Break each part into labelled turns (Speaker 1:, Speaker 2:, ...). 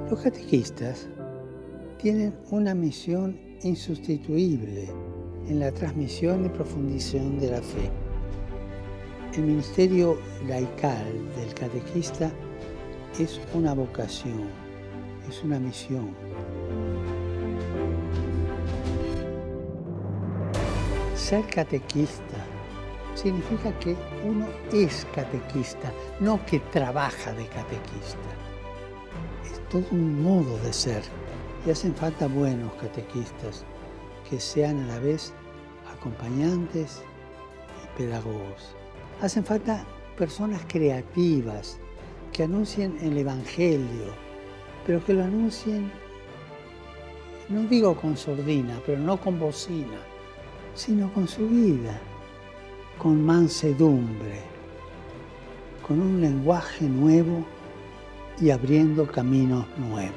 Speaker 1: Los catequistas tienen una misión insustituible en la transmisión y profundización de la fe. El ministerio laical del catequista es una vocación, es una misión. Ser catequista significa que uno es catequista, no que trabaja de catequista. Es todo un modo de ser. Y hacen falta buenos catequistas que sean a la vez acompañantes y pedagogos. Hacen falta personas creativas que anuncien el Evangelio, pero que lo anuncien, no digo con sordina, pero no con bocina, sino con su vida, con mansedumbre, con un lenguaje nuevo y abriendo caminos nuevos.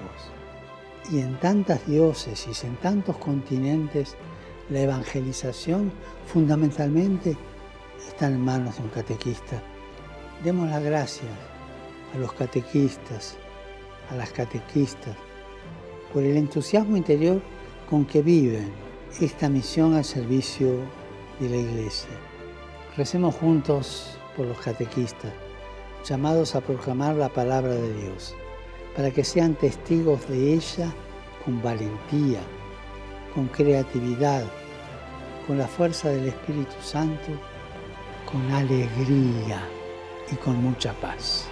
Speaker 1: Y en tantas diócesis, en tantos continentes, la evangelización fundamentalmente está en manos de un catequista. Demos las gracias a los catequistas, a las catequistas, por el entusiasmo interior con que viven esta misión al servicio de la Iglesia. Recemos juntos por los catequistas, llamados a proclamar la palabra de Dios, para que sean testigos de ella con valentía, con creatividad, con la fuerza del Espíritu Santo, con alegría y con mucha paz.